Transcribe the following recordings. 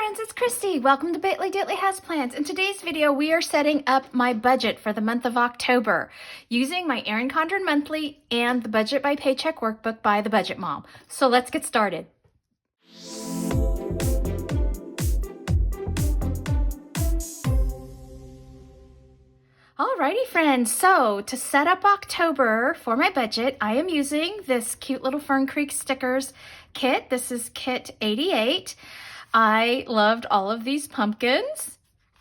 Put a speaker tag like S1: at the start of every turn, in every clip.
S1: friends, it's Christy. Welcome to Bitly Ditley Has Plans. In today's video, we are setting up my budget for the month of October using my Erin Condren Monthly and the Budget by Paycheck Workbook by The Budget Mom. So let's get started. Alrighty friends, so to set up October for my budget, I am using this cute little Fern Creek Stickers kit. This is kit 88. I loved all of these pumpkins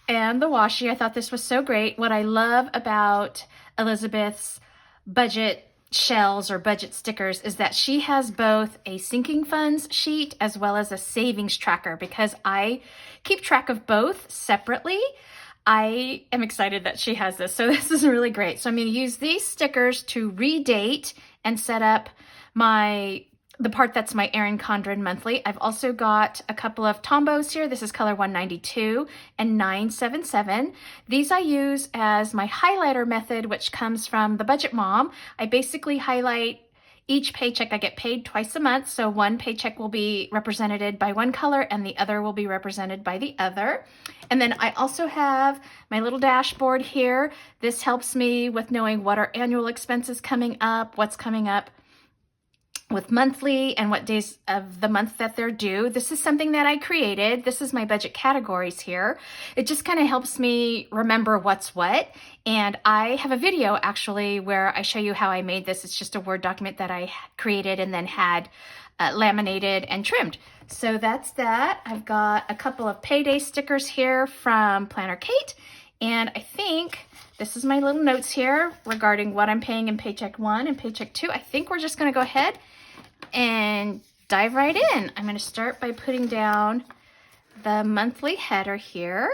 S1: and the washi. I thought this was so great. What I love about Elizabeth's budget shells or budget stickers is that she has both a sinking funds sheet as well as a savings tracker, because I keep track of both separately. I am excited that she has this. So this is really great. So I'm going to use these stickers to redate and set up the part that's my Erin Condren Monthly. I've also got a couple of Tombos here. This is color 192 and 977. These I use as my highlighter method, which comes from The Budget Mom. I basically highlight each paycheck. I get paid twice a month, so one paycheck will be represented by one color and the other will be represented by the other. And then I also have my little dashboard here. This helps me with knowing what are annual expenses coming up, what's coming up with monthly, and what days of the month that they're due. This is something that I created. This is my budget categories here. It just kind of helps me remember what's what. And I have a video actually where I show you how I made this. It's just a Word document that I created and then had laminated and trimmed. So that's that. I've got a couple of payday stickers here from Planner Kate. And I think this is my little notes here regarding what I'm paying in Paycheck 1 and Paycheck 2. I think we're just going to go ahead and dive right in. I'm going to start by putting down the monthly header here.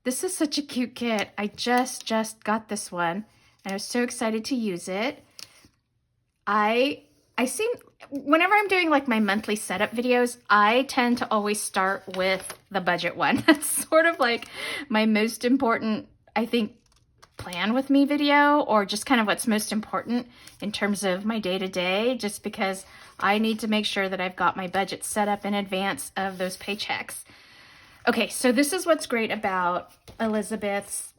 S1: This is such a cute kit. I just got this one and I was so excited to use it. Whenever I'm doing like my monthly setup videos, I tend to always start with the budget one. That's sort of like my most important, I think, plan with me video, or just kind of what's most important in terms of my day-to-day, just because I need to make sure that I've got my budget set up in advance of those paychecks. Okay, so this is what's great about Elizabeth's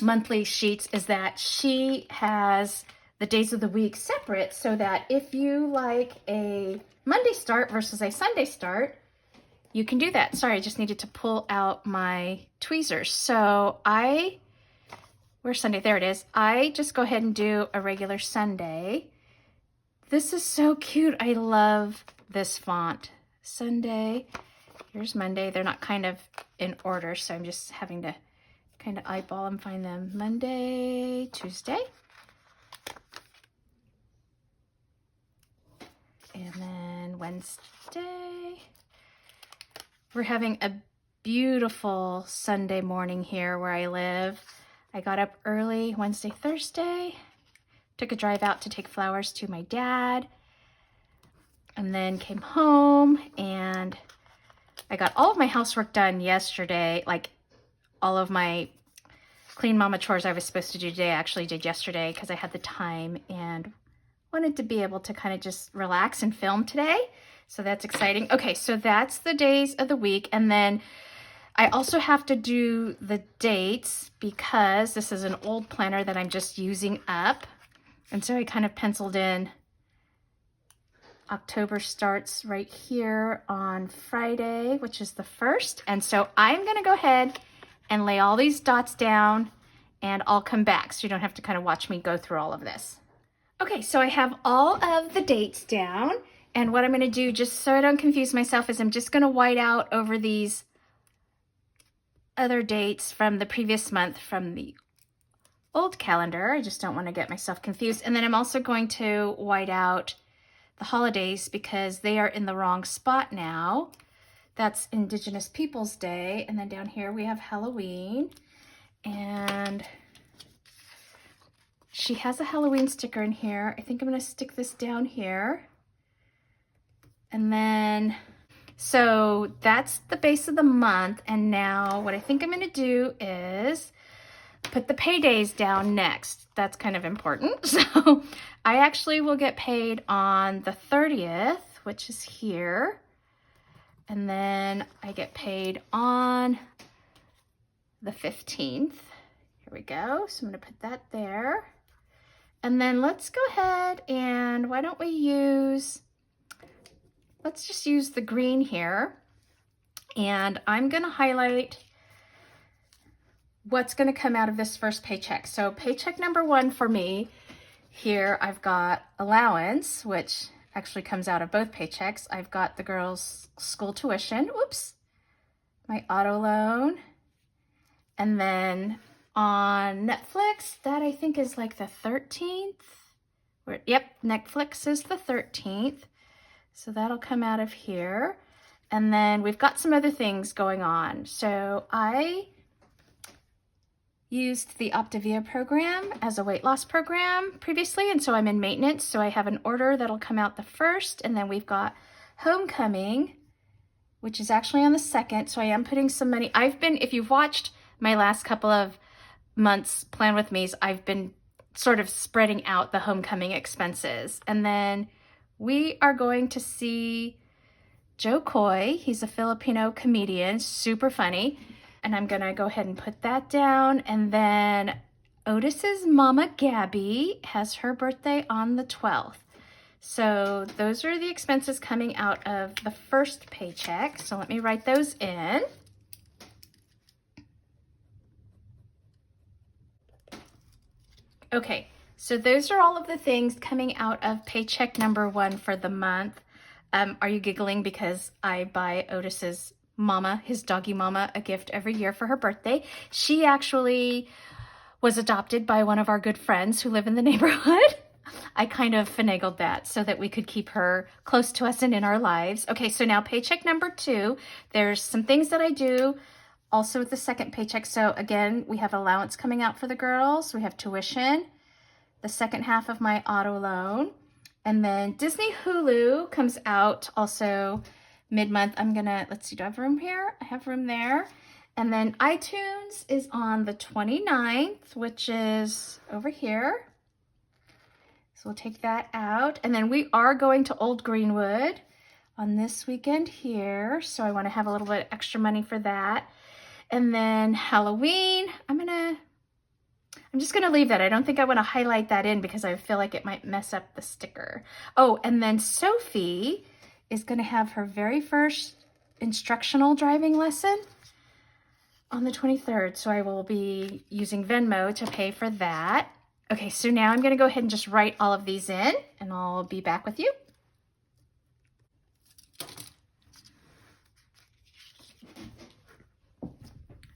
S1: monthly sheets, is that she has the days of the week separate, so that if you like a Monday start versus a Sunday start, you can do that. Sorry, I just needed to pull out my tweezers. So where's Sunday? There it is. I just go ahead and do a regular Sunday. This is so cute. I love this font. Sunday. Here's Monday. They're not kind of in order, so I'm just having to kind of eyeball and find them. Monday, Tuesday. And then Wednesday. We're having a beautiful Sunday morning here where I live. I got up early Wednesday, Thursday, took a drive out to take flowers to my dad, and then came home and I got all of my housework done yesterday. Like all of my clean mama chores I was supposed to do today, I actually did yesterday because I had the time and wanted to be able to kind of just relax and film today. So that's exciting. Okay, so that's the days of the week. And then I also have to do the dates because this is an old planner that I'm just using up. And so I kind of penciled in October starts right here on Friday, which is the 1st. And so I'm going to go ahead and lay all these dots down and I'll come back so you don't have to kind of watch me go through all of this. Okay, so I have all of the dates down. And what I'm going to do, just so I don't confuse myself, is I'm just going to white out over these other dates from the previous month from the old calendar. I just don't want to get myself confused. And then I'm also going to white out the holidays because they are in the wrong spot now. That's Indigenous Peoples Day. And then down here we have Halloween. And she has a Halloween sticker in here. I think I'm going to stick this down here. And then, so that's the base of the month. And now what I think I'm going to do is put the paydays down next. That's kind of important. So I actually will get paid on the 30th, which is here. And then I get paid on the 15th. Here we go. So I'm going to put that there. And then let's go ahead and why don't we let's just use the green here. And I'm going to highlight what's going to come out of this first paycheck. So paycheck number 1 for me, here I've got allowance, which actually comes out of both paychecks. I've got the girls' school tuition, whoops, my auto loan, and then on Netflix, that I think is like the 13th. Yep, Netflix is the 13th. So that'll come out of here. And then we've got some other things going on. So I used the Optavia program as a weight loss program previously, and so I'm in maintenance. So I have an order that'll come out the 1st, and then we've got homecoming, which is actually on the 2nd. So I am putting some money. If you've watched my last couple of months Plan With Me's, I've been sort of spreading out the homecoming expenses. And then we are going to see Joe Coy. He's a Filipino comedian, super funny. And I'm gonna go ahead and put that down. And then Otis's mama, Gabby, has her birthday on the 12th. So those are the expenses coming out of the first paycheck. So let me write those in. Okay, so those are all of the things coming out of paycheck number 1 for the month. Are you giggling because I buy Otis's mama, his doggy mama, a gift every year for her birthday? She actually was adopted by one of our good friends who live in the neighborhood. I kind of finagled that so that we could keep her close to us and in our lives. Okay, so now paycheck number 2, there's some things that I do also with the second paycheck. So again, we have allowance coming out for the girls. We have tuition, the second half of my auto loan, and then Disney Hulu comes out also mid-month. Let's see, do I have room here? I have room there. And then iTunes is on the 29th, which is over here. So we'll take that out. And then we are going to Old Greenwood on this weekend here. So I want to have a little bit extra money for that. And then Halloween, I'm just gonna leave that. I don't think I want to highlight that in because I feel like it might mess up the sticker. Oh, and then Sophie is gonna have her very first instructional driving lesson on the 23rd. So I will be using Venmo to pay for that. Okay, so now I'm gonna go ahead and just write all of these in and I'll be back with you.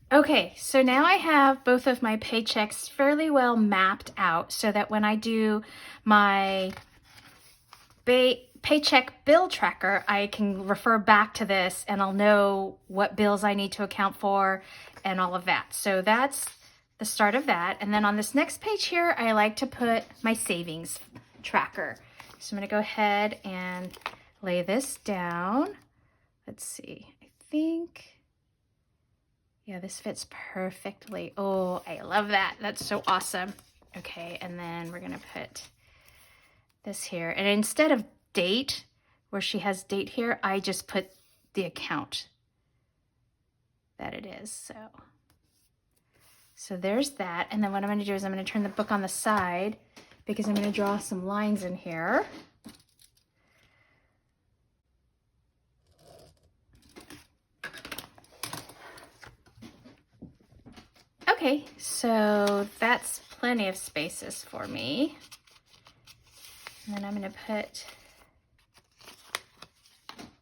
S1: Okay, so now I have both of my paychecks fairly well mapped out so that when I do my paycheck bill tracker, I can refer back to this and I'll know what bills I need to account for and all of that. So that's the start of that. And then on this next page here, I like to put my savings tracker. So I'm gonna go ahead and lay this down. Let's see, I think, yeah, this fits perfectly. Oh, I love that. That's so awesome. Okay, and then we're gonna put this here. And instead of date, where she has date here, I just put the account that it is. So there's that. And then what I'm gonna do is I'm gonna turn the book on the side because I'm gonna draw some lines in here. Okay, so that's plenty of spaces for me. And then I'm gonna put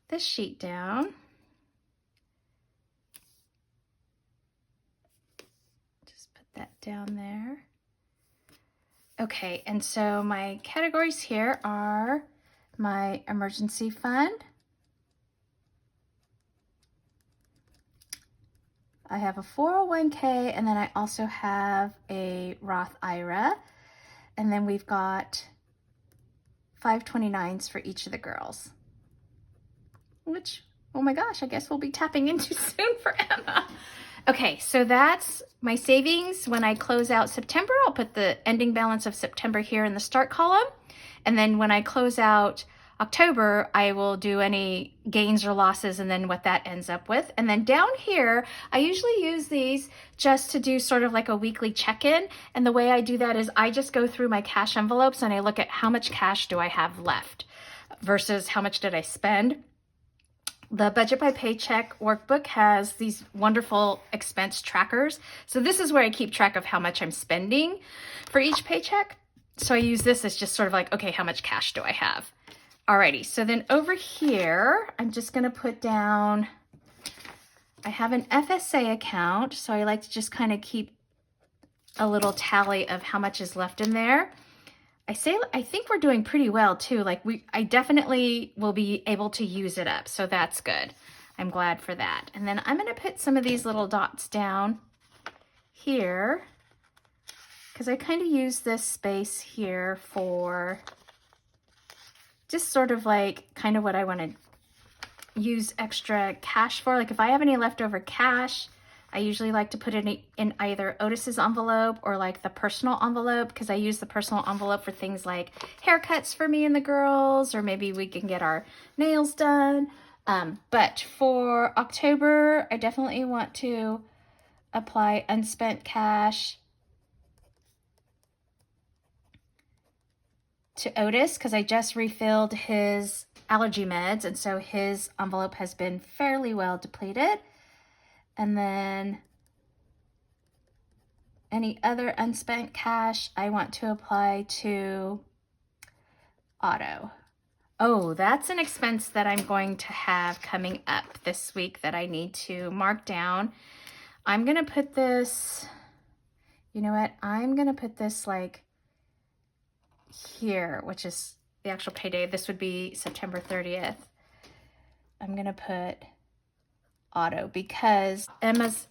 S1: this sheet down. Just put that down there. Okay, and so my categories here are my emergency fund. I have a 401k, and then I also have a Roth IRA. And then we've got 529s for each of the girls, which, oh my gosh, I guess we'll be tapping into soon for Emma. Okay, so that's my savings. When I close out September, I'll put the ending balance of September here in the start column. And then when I close out October, I will do any gains or losses and then what that ends up with. And then down here, I usually use these just to do sort of like a weekly check-in. And the way I do that is I just go through my cash envelopes and I look at how much cash do I have left versus how much did I spend. The Budget by Paycheck workbook has these wonderful expense trackers. So this is where I keep track of how much I'm spending for each paycheck. So I use this as just sort of like, okay, how much cash do I have? Alrighty, so then over here, I'm just gonna put down, I have an FSA account, so I like to just kind of keep a little tally of how much is left in there. I think we're doing pretty well too. Like I definitely will be able to use it up. So that's good. I'm glad for that. And then I'm going to put some of these little dots down here because I kind of use this space here for just sort of like kind of what I want to use extra cash for. Like if I have any leftover cash, I usually like to put it in either Otis's envelope or like the personal envelope because I use the personal envelope for things like haircuts for me and the girls, or maybe we can get our nails done. But for October, I definitely want to apply unspent cash to Otis because I just refilled his allergy meds, and so his envelope has been fairly well depleted. And then any other unspent cash I want to apply to Otto. Oh, that's an expense that I'm going to have coming up this week that I need to mark down. I'm going to put this, you know what? I'm going to put this like here, which is the actual payday. This would be September 30th. I'm going to put Otto because Emma's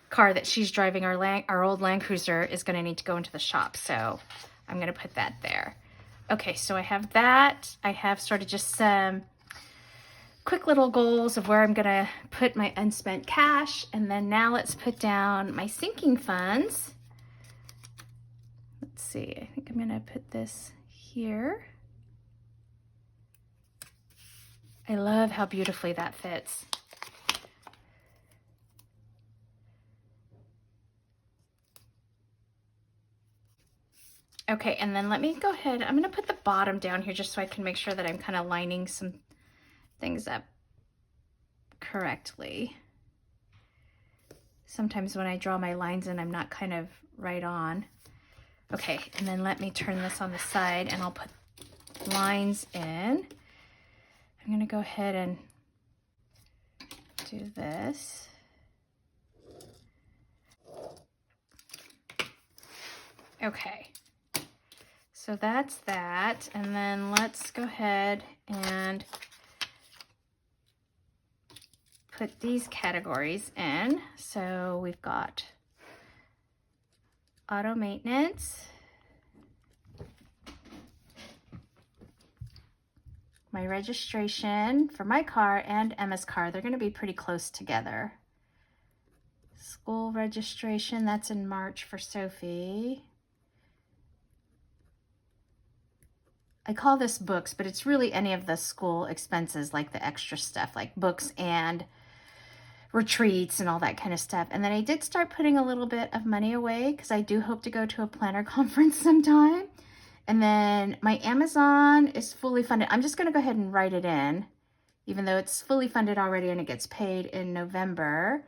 S1: car that she's driving, our old Land Cruiser, is going to need to go into the shop. So I'm going to put that there. Okay, so I have that. I have sort of just some quick little goals of where I'm going to put my unspent cash. And then now let's put down my sinking funds. Let's see, I think I'm going to put this here. I love how beautifully that fits. Okay, and then let me go ahead. I'm going to put the bottom down here just so I can make sure that I'm kind of lining some things up correctly. Sometimes when I draw my lines in, I'm not kind of right on. Okay, and then let me turn this on the side and I'll put lines in. I'm going to go ahead and do this. Okay. So that's that, and then let's go ahead and put these categories in. So we've got auto maintenance, my registration for my car and Emma's car. They're going to be pretty close together. School registration, that's in March for Sophie. I call this books, but it's really any of the school expenses, like the extra stuff, like books and retreats and all that kind of stuff. And then I did start putting a little bit of money away because I do hope to go to a planner conference sometime. And then my Amazon is fully funded. I'm just going to go ahead and write it in, even though it's fully funded already and it gets paid in November.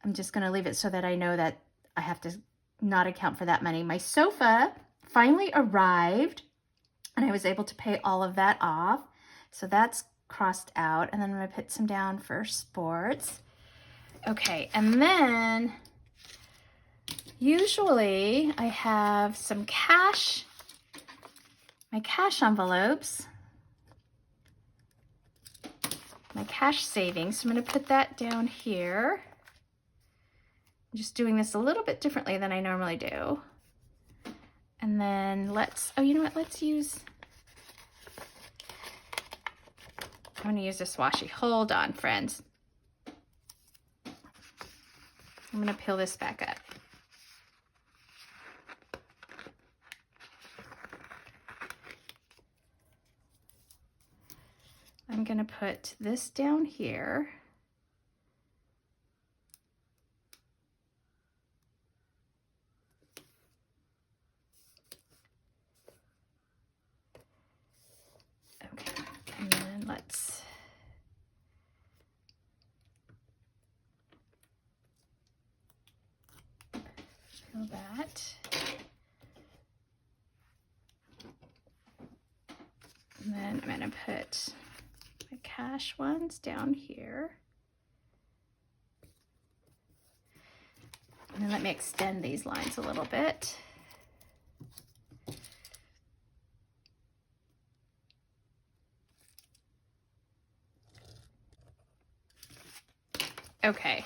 S1: I'm just going to leave it so that I know that I have to not account for that money. My sofa finally arrived, and I was able to pay all of that off. So that's crossed out. And then I'm going to put some down for sports. Okay, and then usually I have some cash, my cash envelopes, my cash savings. So I'm going to put that down here. I'm just doing this a little bit differently than I normally do. And then oh, you know what? Let's use, I'm going to use this washi. Hold on, friends. I'm going to peel this back up. I'm gonna put this down here. Okay, and then let's fill that. And then I'm gonna put my cash ones down here. And then let me extend these lines a little bit. Okay,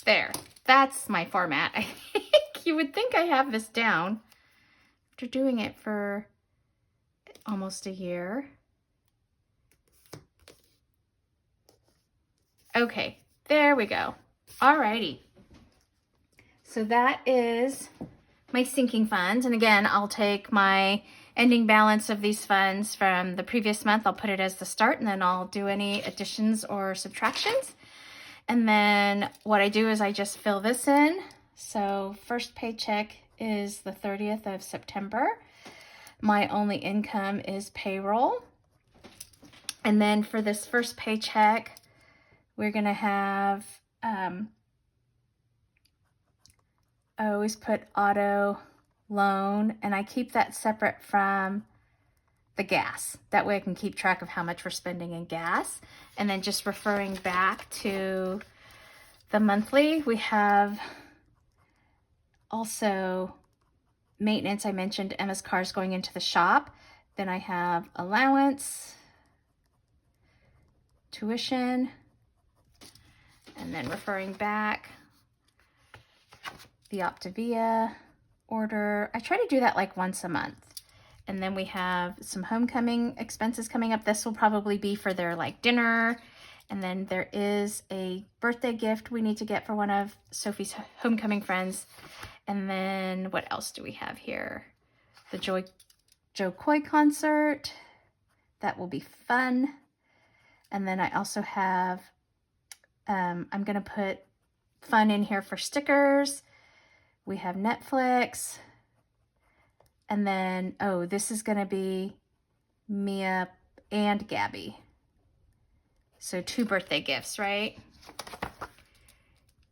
S1: there, that's my format. I think you would think I have this down after doing it for almost a year. Okay, there we go. Alrighty. So that is my sinking funds. And again, I'll take my ending balance of these funds from the previous month. I'll put it as the start, and then I'll do any additions or subtractions. And then what I do is I just fill this in. So first paycheck is the 30th of September. My only income is payroll. And then for this first paycheck, we're gonna have, I always put auto loan, and I keep that separate from the gas. That way I can keep track of how much we're spending in gas. And then just referring back to the monthly, we have also maintenance. I mentioned Emma's car's going into the shop. Then I have allowance, tuition, and then referring back, the Optavia order. I try to do that like once a month. And then we have some homecoming expenses coming up. This will probably be for their like dinner. And then there is a birthday gift we need to get for one of Sophie's homecoming friends. And then what else do we have here? The Joe Coy concert. That will be fun. And then I also have, I'm gonna put fun in here for stickers. We have Netflix. And then, oh, this is gonna be Mia and Gabby. So 2 birthday gifts, right?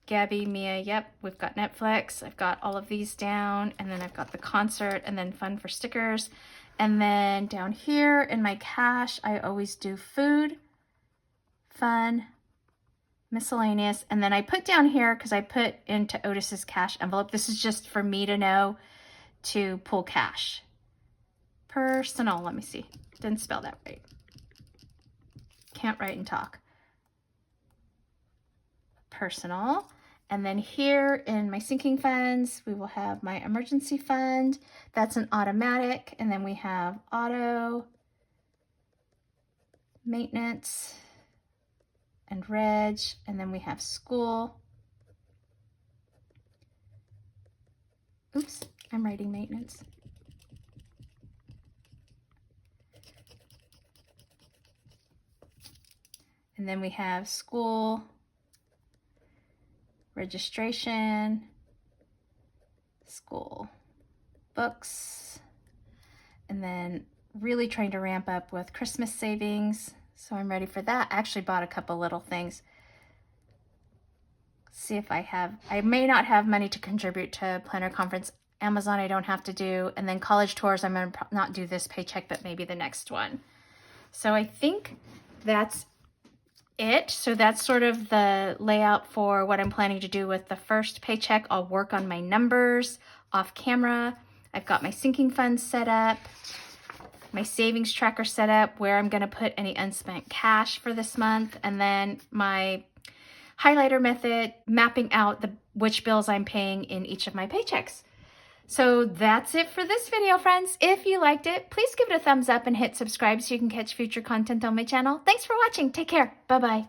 S1: Gabby, Mia, yep, we've got Netflix. I've got all of these down, and then I've got the concert, and then fun for stickers. And then down here in my cash, I always do food, fun, miscellaneous, and then I put down here, because I put into Otis's cash envelope. This is just for me to know to pull cash. Personal, let me see. Didn't spell that right. Can't write and talk. Personal. And then here in my sinking funds, we will have my emergency fund. That's an automatic. And then we have auto, maintenance, and reg. And then we have school. Oops, I'm writing maintenance. And then we have school, registration, school, books, and then really trying to ramp up with Christmas savings. So I'm ready for that. I actually bought a couple little things. See if I may not have money to contribute to planner conference. Amazon I don't have to do. And then college tours, I'm gonna not do this paycheck, but maybe the next one. So I think that's it. So that's sort of the layout for what I'm planning to do with the first paycheck. I'll work on my numbers off camera. I've got my sinking funds set up, my savings tracker set up, where I'm going to put any unspent cash for this month, and then my highlighter method, mapping out which bills I'm paying in each of my paychecks. So that's it for this video, friends. If you liked it, please give it a thumbs up and hit subscribe so you can catch future content on my channel. Thanks for watching. Take care. Bye-bye.